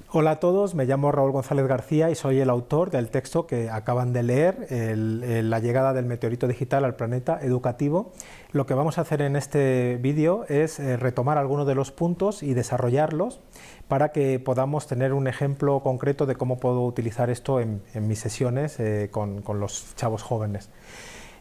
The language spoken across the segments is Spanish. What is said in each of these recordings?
Hola a todos, me llamo Raúl González García y soy el autor del texto que acaban de leer, La llegada del meteorito digital al planeta educativo. Lo que vamos a hacer en este vídeo es retomar algunos de los puntos y desarrollarlos para que podamos tener un ejemplo concreto de cómo puedo utilizar esto en mis sesiones con los chavos jóvenes.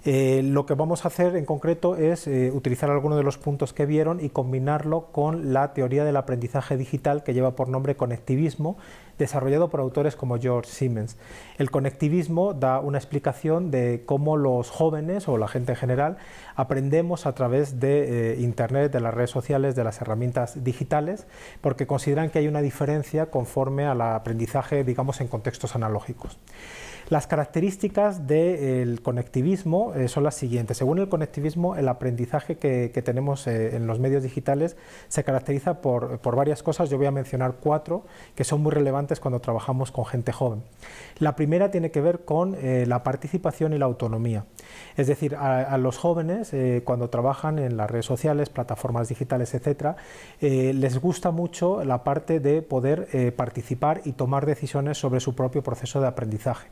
Lo que vamos a hacer en concreto es utilizar algunos de los puntos que vieron y combinarlo con la teoría del aprendizaje digital que lleva por nombre conectivismo, desarrollado por autores como George Siemens. El conectivismo da una explicación de cómo los jóvenes o la gente en general aprendemos a través de Internet, de las redes sociales, de las herramientas digitales, porque consideran que hay una diferencia conforme al aprendizaje, digamos, en contextos analógicos. Las características del conectivismo son las siguientes. Según el conectivismo, el aprendizaje que tenemos en los medios digitales se caracteriza por varias cosas. Yo voy a mencionar 4 que son muy relevantes cuando trabajamos con gente joven. La primera tiene que ver con la participación y la autonomía. Es decir, a los jóvenes, cuando trabajan en las redes sociales, plataformas digitales, etc., les gusta mucho la parte de poder participar y tomar decisiones sobre su propio proceso de aprendizaje.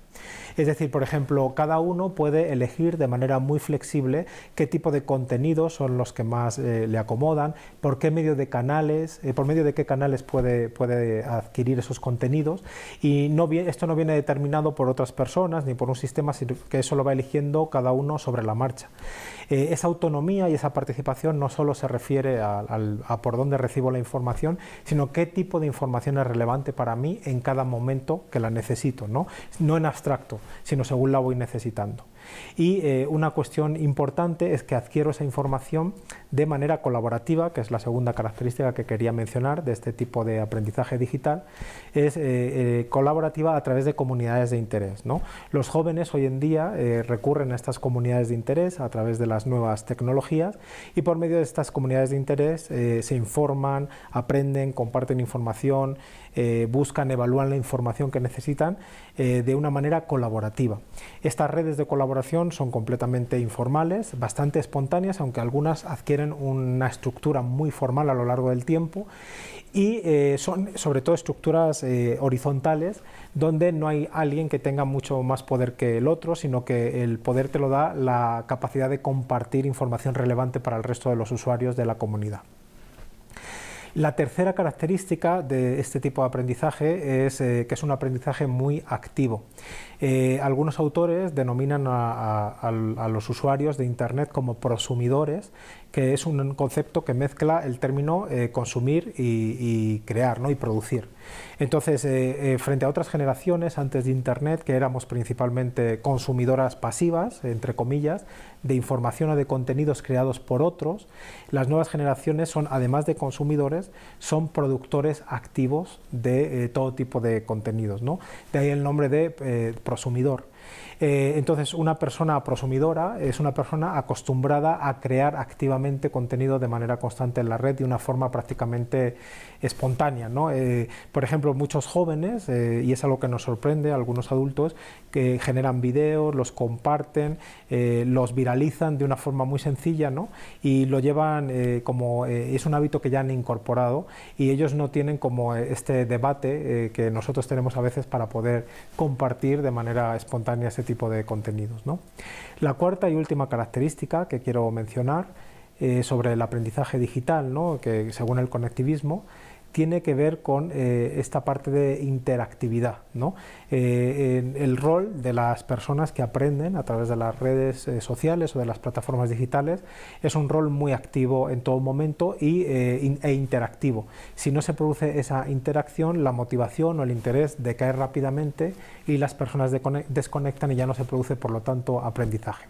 Es decir, por ejemplo, cada uno puede elegir de manera muy flexible qué tipo de contenidos son los que más le acomodan, por medio de qué canales puede adquirir esos contenidos, y esto no viene determinado por otras personas ni por un sistema, sino que eso lo va eligiendo cada uno sobre la marcha. Esa autonomía y esa participación no solo se refiere a por dónde recibo la información, sino qué tipo de información es relevante para mí en cada momento que la necesito, no en abstracto, sino según la voy necesitando. Y una cuestión importante es que adquiero esa información de manera colaborativa, que es la segunda característica que quería mencionar de este tipo de aprendizaje digital, es colaborativa a través de comunidades de interés, ¿no? Los jóvenes hoy en día recurren a estas comunidades de interés a través de las nuevas tecnologías, y por medio de estas comunidades de interés se informan, aprenden, comparten información, buscan, evalúan la información que necesitan de una manera colaborativa. Estas redes de colaboración son completamente informales, bastante espontáneas, aunque algunas adquieren una estructura muy formal a lo largo del tiempo, y son sobre todo estructuras horizontales, donde no hay alguien que tenga mucho más poder que el otro, sino que el poder te lo da la capacidad de compartir información relevante para el resto de los usuarios de la comunidad. La tercera característica de este tipo de aprendizaje es que es un aprendizaje muy activo. Algunos autores denominan a los usuarios de Internet como prosumidores, que es un concepto que mezcla el término consumir y crear, ¿no? Y producir. Entonces, frente a otras generaciones antes de Internet, que éramos principalmente consumidoras pasivas, entre comillas, de información o de contenidos creados por otros, las nuevas generaciones son, además de consumidores, son productores activos de todo tipo de contenidos, ¿no? De ahí el nombre de prosumidor. Entonces, una persona prosumidora es una persona acostumbrada a crear activamente contenido de manera constante en la red de una forma prácticamente espontánea, ¿no? Por ejemplo, muchos jóvenes, y es algo que nos sorprende a algunos adultos, que generan vídeos, los comparten, los viralizan de una forma muy sencilla, ¿no? Y lo llevan como es un hábito que ya han incorporado, y ellos no tienen como este debate que nosotros tenemos a veces para poder compartir de manera espontánea ese tipo de contenidos, ¿no? La cuarta y última característica que quiero mencionar sobre el aprendizaje digital, ¿no? Que según el conectivismo tiene que ver con esta parte de interactividad, ¿no? El rol de las personas que aprenden a través de las redes sociales o de las plataformas digitales es un rol muy activo en todo momento e interactivo. Si no se produce esa interacción, la motivación o el interés decae rápidamente y las personas desconectan y ya no se produce, por lo tanto, aprendizaje.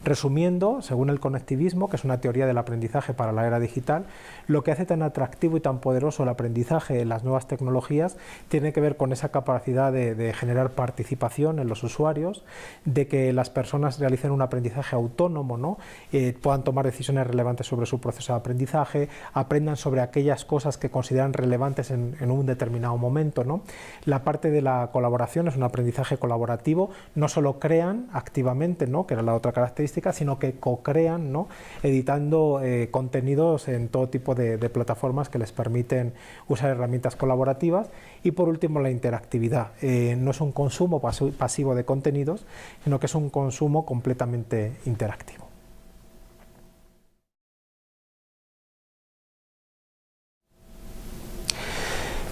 Resumiendo, según el conectivismo, que es una teoría del aprendizaje para la era digital, lo que hace tan atractivo y tan poderoso el aprendizaje en las nuevas tecnologías tiene que ver con esa capacidad de generar participación en los usuarios, de que las personas realicen un aprendizaje autónomo, ¿no? Puedan tomar decisiones relevantes sobre su proceso de aprendizaje, aprendan sobre aquellas cosas que consideran relevantes en un determinado momento, ¿no? La parte de la colaboración es un aprendizaje colaborativo, no solo crean activamente, ¿no? Que era la otra característica, características, sino que co-crean, ¿no? Editando contenidos en todo tipo de plataformas que les permiten usar herramientas colaborativas. Y por último, la interactividad. No es un consumo pasivo de contenidos, sino que es un consumo completamente interactivo.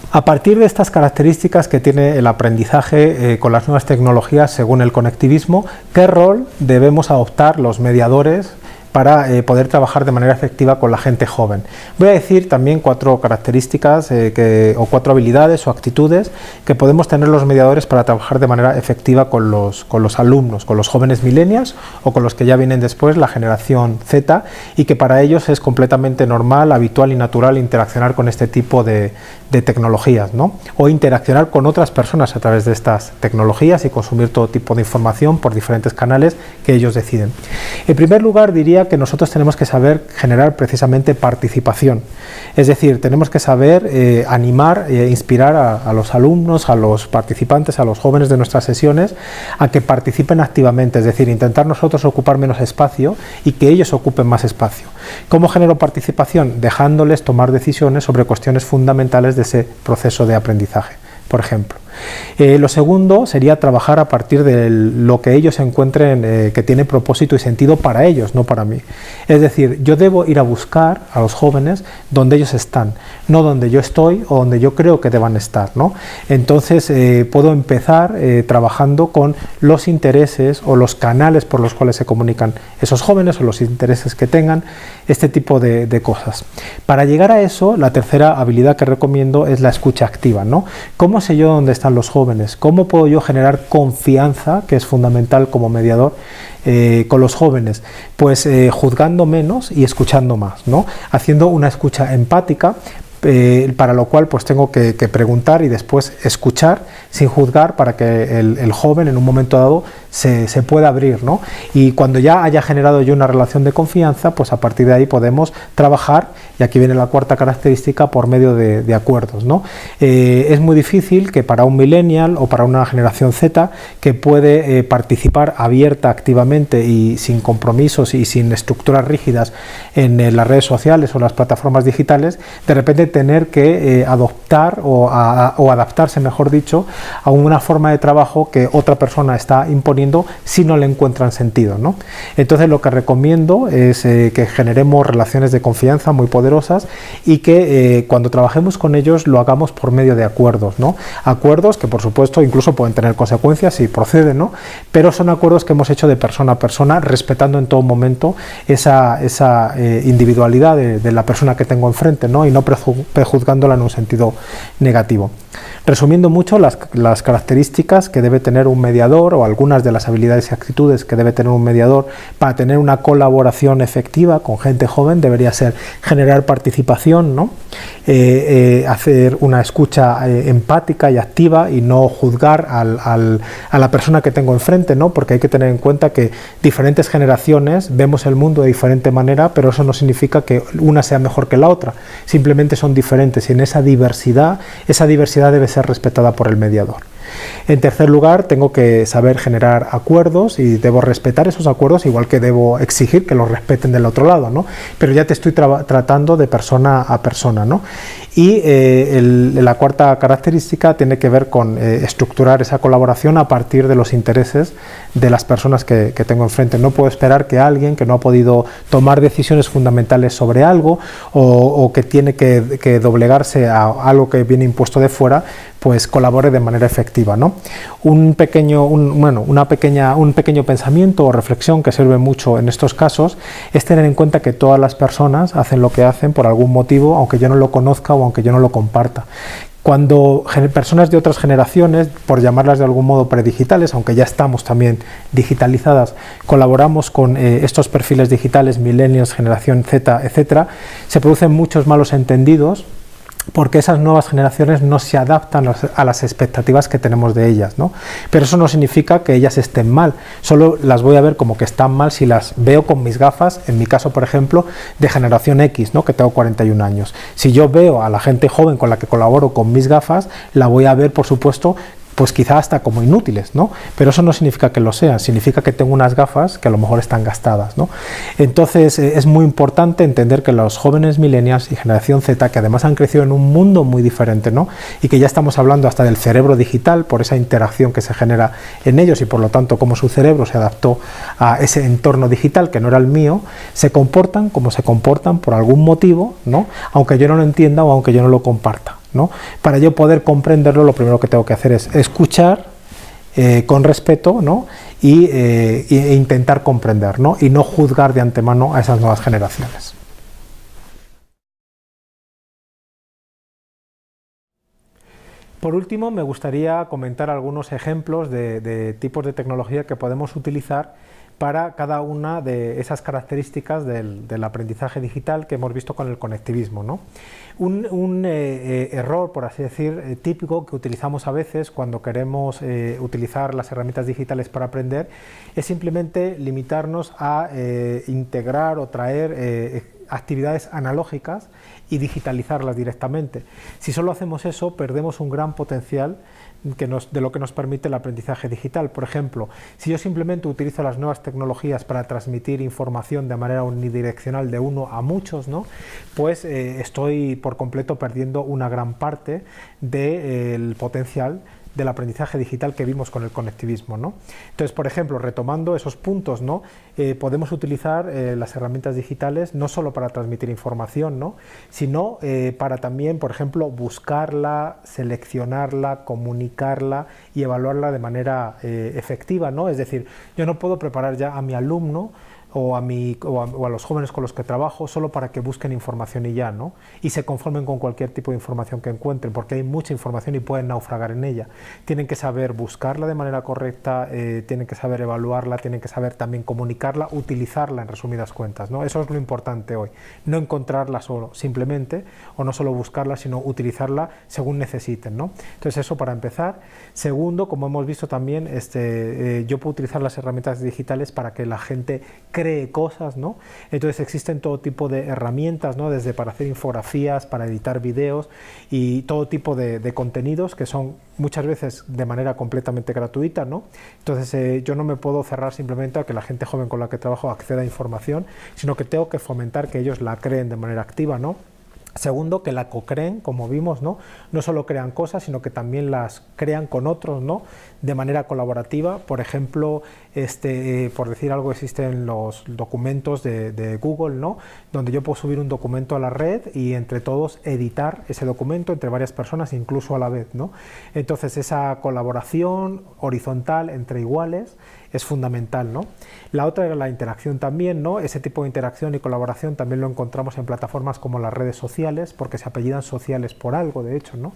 A partir de estas características que tiene el aprendizaje con las nuevas tecnologías según el conectivismo, ¿qué rol debemos adoptar los mediadores para poder trabajar de manera efectiva con la gente joven? Voy a decir también 4 características o 4 habilidades o actitudes que podemos tener los mediadores para trabajar de manera efectiva con los alumnos, con los jóvenes millennials o con los que ya vienen después, la generación Z, y que para ellos es completamente normal, habitual y natural interaccionar con este tipo de tecnologías, ¿no? O interaccionar con otras personas a través de estas tecnologías y consumir todo tipo de información por diferentes canales que ellos deciden. En primer lugar, diría que nosotros tenemos que saber generar precisamente participación, es decir, tenemos que saber animar e inspirar a los alumnos, a los participantes, a los jóvenes de nuestras sesiones a que participen activamente, es decir, intentar nosotros ocupar menos espacio y que ellos ocupen más espacio. ¿Cómo genero participación? Dejándoles tomar decisiones sobre cuestiones fundamentales de ese proceso de aprendizaje, por ejemplo. Lo segundo sería trabajar a partir de lo que ellos encuentren que tiene propósito y sentido para ellos, no para mí. Es decir, yo debo ir a buscar a los jóvenes donde ellos están, no donde yo estoy o donde yo creo que deban estar, ¿no? Entonces puedo empezar trabajando con los intereses o los canales por los cuales se comunican esos jóvenes o los intereses que tengan, este tipo de cosas. Para llegar a eso, la tercera habilidad que recomiendo es la escucha activa, ¿no? ¿Cómo sé yo dónde están los jóvenes? ¿Cómo puedo yo generar confianza, que es fundamental como mediador, con los jóvenes? Pues juzgando menos y escuchando más, ¿no? Haciendo una escucha empática, para lo cual pues tengo que preguntar y después escuchar sin juzgar para que el joven en un momento dado se pueda abrir, ¿no? Y cuando ya haya generado yo una relación de confianza, pues a partir de ahí podemos trabajar, y aquí viene la cuarta característica, por medio de acuerdos, ¿no? Es muy difícil que para un millennial o para una generación Z que puede participar abierta, activamente y sin compromisos y sin estructuras rígidas en las redes sociales o las plataformas digitales, de repente tener que adoptar o adaptarse, mejor dicho, a una forma de trabajo que otra persona está imponiendo si no le encuentran sentido, ¿no? Entonces lo que recomiendo es que generemos relaciones de confianza muy poderosas y que cuando trabajemos con ellos lo hagamos por medio de acuerdos, ¿no? Acuerdos que por supuesto incluso pueden tener consecuencias si proceden, ¿no? Pero son acuerdos que hemos hecho de persona a persona, respetando en todo momento esa individualidad de la persona que tengo enfrente, ¿no? Y no prejuzgándola en un sentido negativo. Resumiendo mucho, las características que debe tener un mediador, o algunas de las habilidades y actitudes que debe tener un mediador para tener una colaboración efectiva con gente joven, debería ser generar participación, ¿no? Hacer una escucha empática y activa y no juzgar a la persona que tengo enfrente, ¿no? Porque hay que tener en cuenta que diferentes generaciones vemos el mundo de diferente manera, pero eso no significa que una sea mejor que la otra, simplemente son diferentes, y en esa diversidad debe ser respetada por el mediador. En tercer lugar, tengo que saber generar acuerdos y debo respetar esos acuerdos, igual que debo exigir que los respeten del otro lado, ¿no? Pero ya te estoy tratando de persona a persona, ¿no? Y la cuarta característica tiene que ver con estructurar esa colaboración a partir de los intereses de las personas que tengo enfrente. No puedo esperar que alguien que no ha podido tomar decisiones fundamentales sobre algo o que tiene que doblegarse a algo que viene impuesto de fuera, pues colabore de manera efectiva, ¿no? Un pequeño pensamiento o reflexión que sirve mucho en estos casos es tener en cuenta que todas las personas hacen lo que hacen por algún motivo, aunque yo no lo conozca o aunque yo no lo comparta. Cuando personas de otras generaciones, por llamarlas de algún modo predigitales, aunque ya estamos también digitalizadas, colaboramos con estos perfiles digitales, millennials, generación Z, etcétera, se producen muchos malos entendidos, porque esas nuevas generaciones no se adaptan a las expectativas que tenemos de ellas, ¿no? Pero eso no significa que ellas estén mal, solo las voy a ver como que están mal si las veo con mis gafas, en mi caso, por ejemplo, de generación X, ¿no? Que tengo 41 años. Si yo veo a la gente joven con la que colaboro con mis gafas, la voy a ver, por supuesto, pues quizá hasta como inútiles, ¿no? Pero eso no significa que lo sean, significa que tengo unas gafas que a lo mejor están gastadas, ¿no? Entonces es muy importante entender que los jóvenes millennials y generación Z, que además han crecido en un mundo muy diferente, ¿no? Y que ya estamos hablando hasta del cerebro digital por esa interacción que se genera en ellos y por lo tanto cómo su cerebro se adaptó a ese entorno digital que no era el mío, se comportan como se comportan por algún motivo, ¿no? Aunque yo no lo entienda o aunque yo no lo comparta, ¿no? Para yo poder comprenderlo, lo primero que tengo que hacer es escuchar con respeto, ¿no? e intentar comprender, ¿no? Y no juzgar de antemano a esas nuevas generaciones. Por último, me gustaría comentar algunos ejemplos de tipos de tecnología que podemos utilizar para cada una de esas características del aprendizaje digital que hemos visto con el conectivismo, ¿no? Un error, por así decir, típico que utilizamos a veces cuando queremos utilizar las herramientas digitales para aprender es simplemente limitarnos a integrar o traer actividades analógicas y digitalizarlas directamente. Si solo hacemos eso, perdemos un gran potencial de lo que nos permite el aprendizaje digital. Por ejemplo, si yo simplemente utilizo las nuevas tecnologías para transmitir información de manera unidireccional de uno a muchos, ¿no? Pues estoy por completo perdiendo una gran parte del potencial del aprendizaje digital que vimos con el conectivismo, ¿no? Entonces, por ejemplo, retomando esos puntos, ¿no? Podemos utilizar las herramientas digitales no solo para transmitir información, ¿no? Sino para también, por ejemplo, buscarla, seleccionarla, comunicarla y evaluarla de manera efectiva, ¿no? Es decir, yo no puedo preparar ya a mi alumno o a los jóvenes con los que trabajo solo para que busquen información y ya, ¿no? Y se conformen con cualquier tipo de información que encuentren, porque hay mucha información y pueden naufragar en ella. Tienen que saber buscarla de manera correcta, tienen que saber evaluarla, tienen que saber también comunicarla, utilizarla en resumidas cuentas, ¿no? Eso es lo importante hoy, no encontrarla solo, simplemente, o no solo buscarla, sino utilizarla según necesiten, ¿no? Entonces eso para empezar. Segundo, como hemos visto también, yo puedo utilizar las herramientas digitales para que la gente cree cosas, ¿no? Entonces existen todo tipo de herramientas, ¿no? Desde para hacer infografías, para editar vídeos y todo tipo de contenidos que son muchas veces de manera completamente gratuita, ¿no? Entonces yo no me puedo cerrar simplemente a que la gente joven con la que trabajo acceda a información, sino que tengo que fomentar que ellos la creen de manera activa, ¿no? Segundo, que la co-creen, como vimos, ¿no? No solo crean cosas, sino que también las crean con otros, ¿no? De manera colaborativa. Por ejemplo, por decir algo, existen los documentos de Google, ¿no? Donde yo puedo subir un documento a la red y entre todos editar ese documento entre varias personas, incluso a la vez, ¿no? Entonces esa colaboración horizontal entre iguales es fundamental, ¿no? La otra era la interacción también, ¿no? Ese tipo de interacción y colaboración también lo encontramos en plataformas como las redes sociales, porque se apellidan sociales por algo, de hecho, ¿no?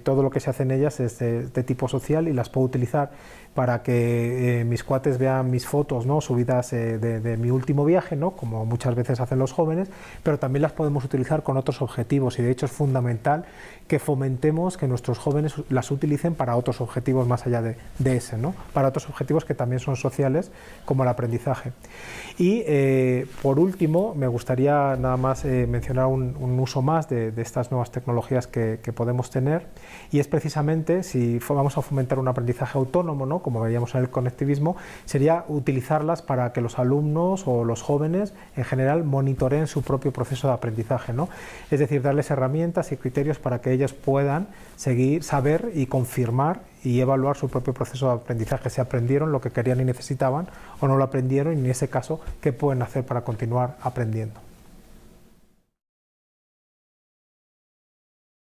Todo lo que se hace en ellas es de tipo social y las puedo utilizar para que mis cuates vean mis fotos, ¿no? Subidas de mi último viaje, ¿no? Como muchas veces hacen los jóvenes, pero también las podemos utilizar con otros objetivos y de hecho es fundamental que fomentemos que nuestros jóvenes las utilicen para otros objetivos más allá de ese, ¿no? Para otros objetivos que también son sociales, como el aprendizaje. Y por último, me gustaría nada más mencionar un uso más de estas nuevas tecnologías que podemos tener, y es precisamente, si vamos a fomentar un aprendizaje autónomo, ¿no? Como veíamos en el conectivismo, sería utilizarlas para que los alumnos o los jóvenes en general monitoreen su propio proceso de aprendizaje, ¿no? Es decir, darles herramientas y criterios para que ellos puedan seguir, saber y confirmar y evaluar su propio proceso de aprendizaje, si aprendieron lo que querían y necesitaban o no lo aprendieron, y en ese caso, qué pueden hacer para continuar aprendiendo.